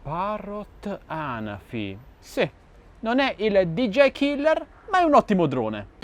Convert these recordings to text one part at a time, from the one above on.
Parrot Anafi. Sì, non è il DJI Killer, ma è un ottimo drone.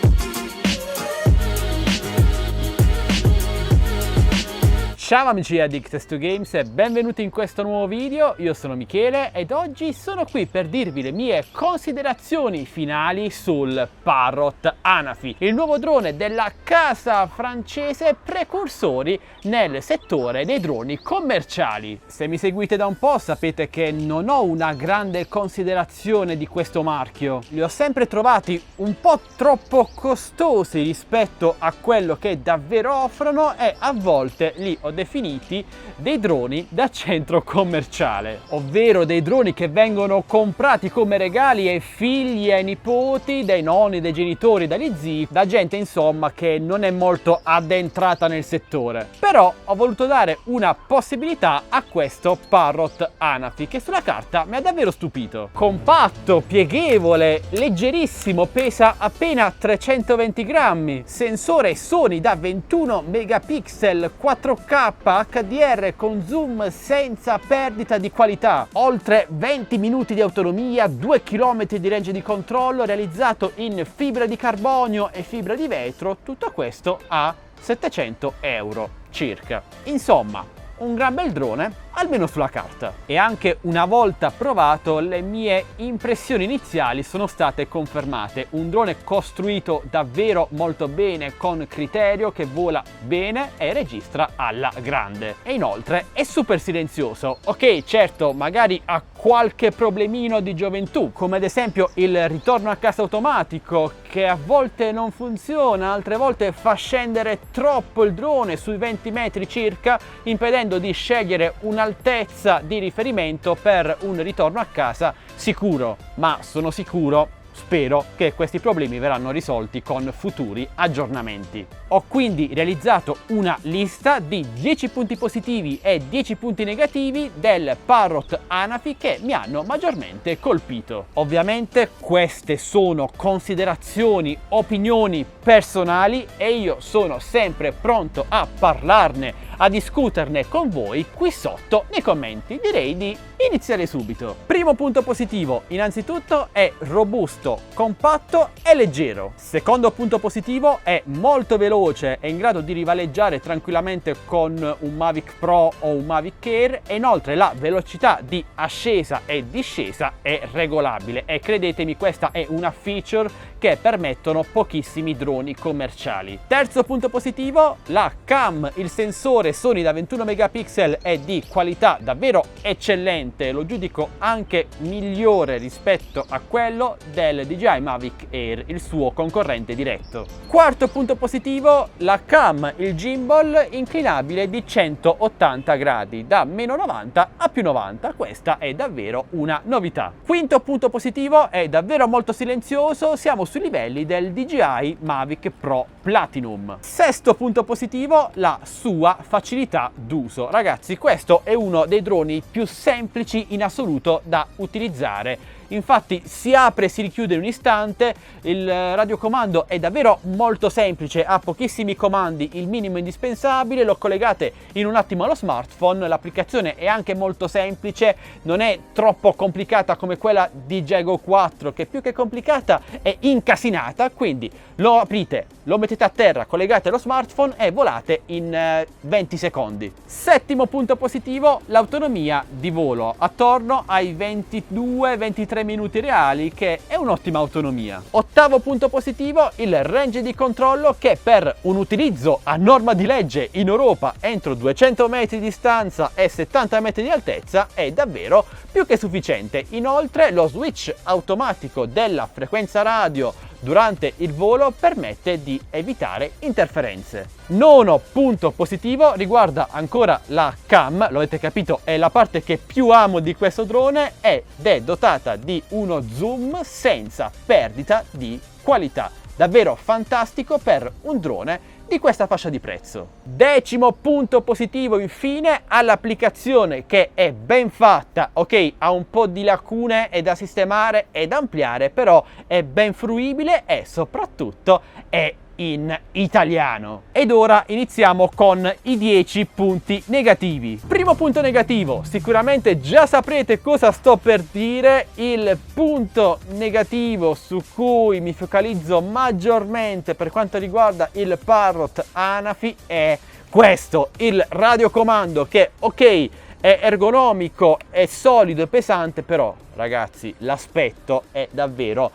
Ciao amici di Addicted to Games e benvenuti in questo nuovo video. Io sono Michele ed oggi sono qui per dirvi le mie considerazioni finali sul Parrot Anafi, il nuovo drone della casa francese precursori nel settore dei droni commerciali. Se mi seguite da un po' sapete che non ho una grande considerazione di questo marchio. Li ho sempre trovati un po' troppo costosi rispetto a quello che davvero offrono e a volte li ho definiti dei droni da centro commerciale, ovvero dei droni che vengono comprati come regali ai figli e ai nipoti, dai nonni, dai genitori, dagli zii, da gente insomma che non è molto addentrata nel settore. Però ho voluto dare una possibilità a questo Parrot Anafi che sulla carta mi ha davvero stupito. Compatto, pieghevole, leggerissimo, pesa appena 320 grammi, sensore Sony da 21 megapixel 4K HDR con zoom senza perdita di qualità, oltre 20 minuti di autonomia, 2 km di range di controllo realizzato in fibra di carbonio e fibra di vetro, tutto questo a 700 euro circa. Insomma, un gran bel drone, almeno sulla carta. E anche una volta provato le mie impressioni iniziali sono state confermate. Un drone costruito davvero molto bene, con criterio, che vola bene e registra alla grande. E inoltre è super silenzioso. Ok, certo, magari ha qualche problemino di gioventù, come ad esempio il ritorno a casa automatico, che a volte non funziona, altre volte fa scendere troppo il drone sui 20 metri circa, impedendo di scegliere un'altezza di riferimento per un ritorno a casa sicuro. Ma sono sicuro, spero che questi problemi verranno risolti con futuri aggiornamenti. Ho quindi realizzato una lista di 10 punti positivi e 10 punti negativi del Parrot Anafi che mi hanno maggiormente colpito. Ovviamente queste sono considerazioni, opinioni personali e io sono sempre pronto a parlarne, a discuterne con voi qui sotto nei commenti. Direi di iniziare subito. Primo punto positivo, innanzitutto è robusto, compatto e leggero. Secondo punto positivo, è molto veloce, è in grado di rivaleggiare tranquillamente con un Mavic Pro o un Mavic Air e inoltre la velocità di ascesa e discesa è regolabile e credetemi, questa è una feature che permettono pochissimi droni commerciali. Terzo punto positivo, la cam, il sensore Sony da 21 megapixel è di qualità davvero eccellente, lo giudico anche migliore rispetto a quello del DJI Mavic Air, il suo concorrente diretto. Quarto punto positivo, la cam, il gimbal inclinabile di 180 gradi, da meno 90 a più 90, questa è davvero una novità. Quinto punto positivo, è davvero molto silenzioso, siamo sui livelli del DJI Mavic Pro Platinum. Sesto punto positivo, la sua facilità d'uso. Ragazzi, questo è uno dei droni più semplici in assoluto da utilizzare. Infatti si apre e si richiude in un istante, il radiocomando è davvero molto semplice, ha pochissimi comandi, il minimo indispensabile, lo collegate in un attimo allo smartphone, l'applicazione è anche molto semplice, non è troppo complicata come quella di DJI Go 4 che più che complicata è incasinata, quindi lo aprite, lo mettete a terra, collegate allo smartphone e volate in 20 secondi. Settimo punto positivo, l'autonomia di volo attorno ai 22-23 minuti reali, che è un'ottima autonomia. Ottavo punto positivo, il range di controllo che per un utilizzo a norma di legge in Europa entro 200 metri di distanza e 70 metri di altezza è davvero più che sufficiente. Inoltre lo switch automatico della frequenza radio durante il volo permette di evitare interferenze. Nono punto positivo riguarda ancora la cam, lo avete capito, è la parte che più amo di questo drone ed è dotata di uno zoom senza perdita di qualità. Davvero fantastico per un drone di questa fascia di prezzo. Decimo punto positivo infine, all'applicazione che è ben fatta, ok, ha un po' di lacune, è da sistemare e da ampliare, però è ben fruibile e soprattutto è in italiano. Ed ora iniziamo con i 10 punti negativi. Primo punto negativo, sicuramente già saprete cosa sto per dire. Il punto negativo su cui mi focalizzo maggiormente per quanto riguarda il Parrot Anafi è questo, il radiocomando che ok è ergonomico, è solido e pesante, però ragazzi l'aspetto è davvero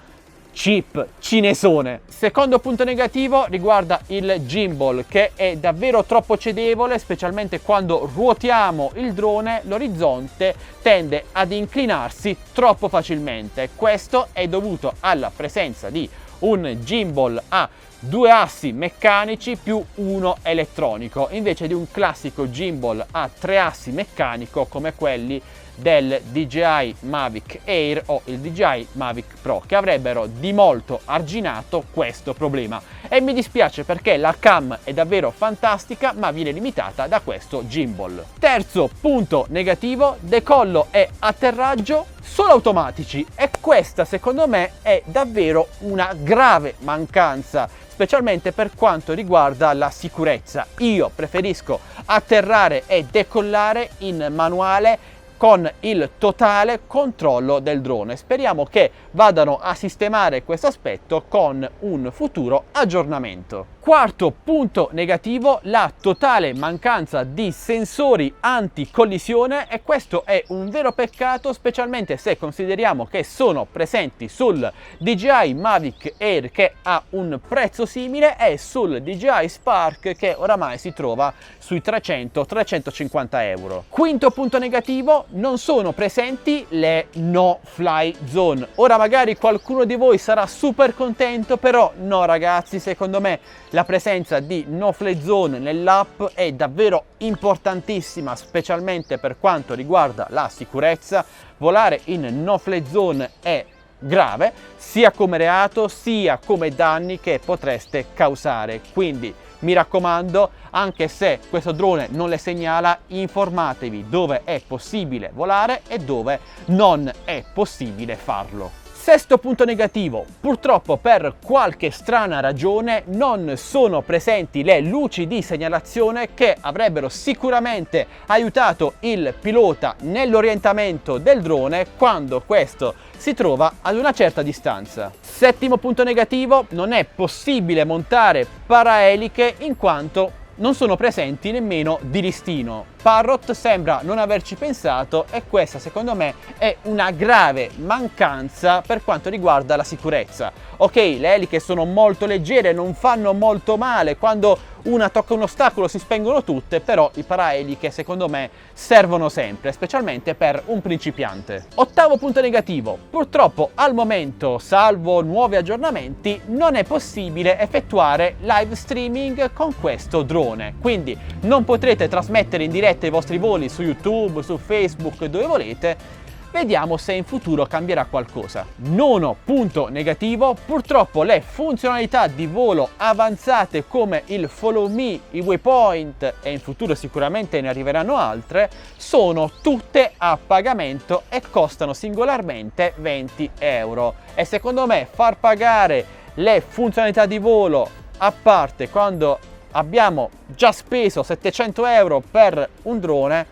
cheap, cinesone. Secondo punto negativo riguarda il gimbal, che è davvero troppo cedevole, specialmente quando ruotiamo il drone. L'orizzonte tende ad inclinarsi troppo facilmente. Questo è dovuto alla presenza di un gimbal a 2 assi meccanici più uno elettronico, invece di un classico gimbal a 3 assi meccanico come quelli del DJI Mavic Air o il DJI Mavic Pro, che avrebbero di molto arginato questo problema. E mi dispiace perché la cam è davvero fantastica, ma viene limitata da questo gimbal. Terzo punto negativo, decollo e atterraggio solo automatici, e questa secondo me è davvero una grave mancanza, specialmente per quanto riguarda la sicurezza. Io preferisco atterrare e decollare in manuale con il totale controllo del drone. Speriamo che vadano a sistemare questo aspetto con un futuro aggiornamento. Quarto punto negativo, la totale mancanza di sensori anti-collisione, e questo è un vero peccato, specialmente se consideriamo che sono presenti sul DJI Mavic Air, che ha un prezzo simile, e sul DJI Spark, che oramai si trova sui 300-350 euro. Quinto punto negativo, non sono presenti le no-fly zone. Ora magari qualcuno di voi sarà super contento, però no ragazzi, secondo me la presenza di no-fly zone nell'app è davvero importantissima, specialmente per quanto riguarda la sicurezza. Volare in no-fly zone è grave, sia come reato sia come danni che potreste causare. Quindi mi raccomando, anche se questo drone non le segnala, informatevi dove è possibile volare e dove non è possibile farlo. Sesto punto negativo, purtroppo per qualche strana ragione non sono presenti le luci di segnalazione che avrebbero sicuramente aiutato il pilota nell'orientamento del drone quando questo si trova ad una certa distanza. Settimo punto negativo, non è possibile montare paraeliche in quanto non sono presenti nemmeno di listino. Parrot sembra non averci pensato, e questa secondo me è una grave mancanza per quanto riguarda la sicurezza. Ok, le eliche sono molto leggere, non fanno molto male, quando una tocca un ostacolo si spengono tutte, però i paraeliche secondo me servono sempre, specialmente per un principiante. Ottavo punto negativo, purtroppo al momento, salvo nuovi aggiornamenti, non è possibile effettuare live streaming con questo drone, quindi non potrete trasmettere in diretta i vostri voli su YouTube, su Facebook, dove volete. Vediamo se in futuro cambierà qualcosa. Nono punto negativo, purtroppo le funzionalità di volo avanzate come il Follow Me, i waypoint, e in futuro sicuramente ne arriveranno altre, sono tutte a pagamento e costano singolarmente 20 euro. E secondo me far pagare le funzionalità di volo a parte quando abbiamo già speso 700 euro per un drone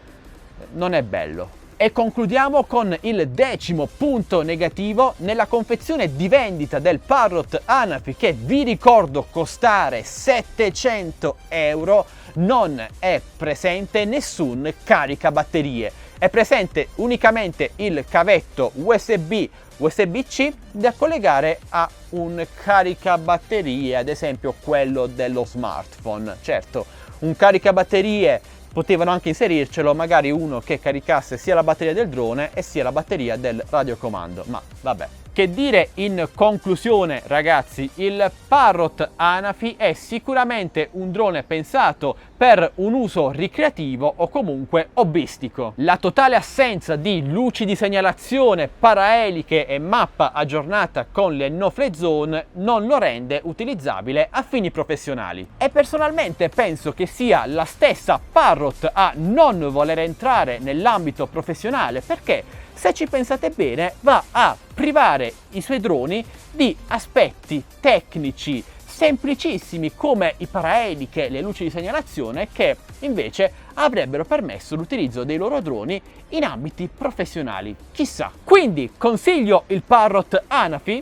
non è bello. E concludiamo con il decimo punto negativo. Nella confezione di vendita del Parrot Anafi, che vi ricordo costare 700 euro, non è presente nessun caricabatterie. È presente unicamente il cavetto USB-C da collegare a un caricabatterie, ad esempio quello dello smartphone. Certo, un caricabatterie potevano anche inserircelo, magari uno che caricasse sia la batteria del drone e sia la batteria del radiocomando, ma vabbè. Che dire in conclusione ragazzi, il Parrot Anafi è sicuramente un drone pensato per un uso ricreativo o comunque hobbistico. La totale assenza di luci di segnalazione, paraeliche e mappa aggiornata con le no-fly zone non lo rende utilizzabile a fini professionali. E personalmente penso che sia la stessa Parrot a non voler entrare nell'ambito professionale, perché se ci pensate bene va a privare i suoi droni di aspetti tecnici semplicissimi come i paraeliche e le luci di segnalazione, che invece avrebbero permesso l'utilizzo dei loro droni in ambiti professionali. Chissà. Quindi consiglio il Parrot Anafi?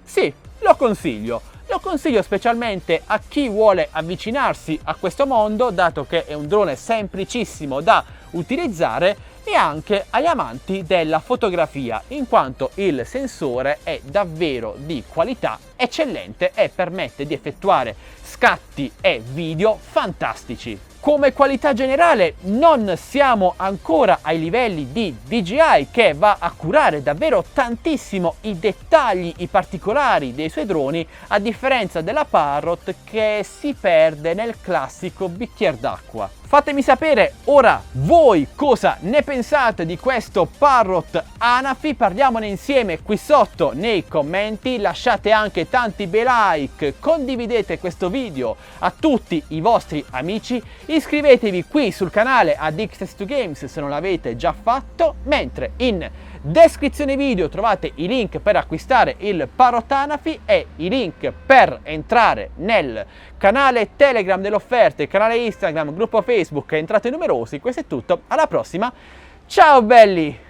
Sì, lo consiglio. Lo consiglio specialmente a chi vuole avvicinarsi a questo mondo, dato che è un drone semplicissimo da utilizzare, e anche agli amanti della fotografia, in quanto il sensore è davvero di qualità eccellente e permette di effettuare scatti e video fantastici. Come qualità generale non siamo ancora ai livelli di DJI, che va a curare davvero tantissimo i dettagli, i particolari dei suoi droni, a differenza della Parrot che si perde nel classico bicchiere d'acqua. Fatemi sapere ora voi cosa ne pensate di questo Parrot Anafi, parliamone insieme qui sotto nei commenti, lasciate anche tanti bei like, condividete questo video a tutti i vostri amici, iscrivetevi qui sul canale Addicted2Games se non l'avete già fatto, mentre in descrizione video trovate i link per acquistare il Parrot Anafi e i link per entrare nel canale Telegram delle offerte, canale Instagram, gruppo Facebook, entrate numerosi. Questo è tutto, alla prossima, ciao belli!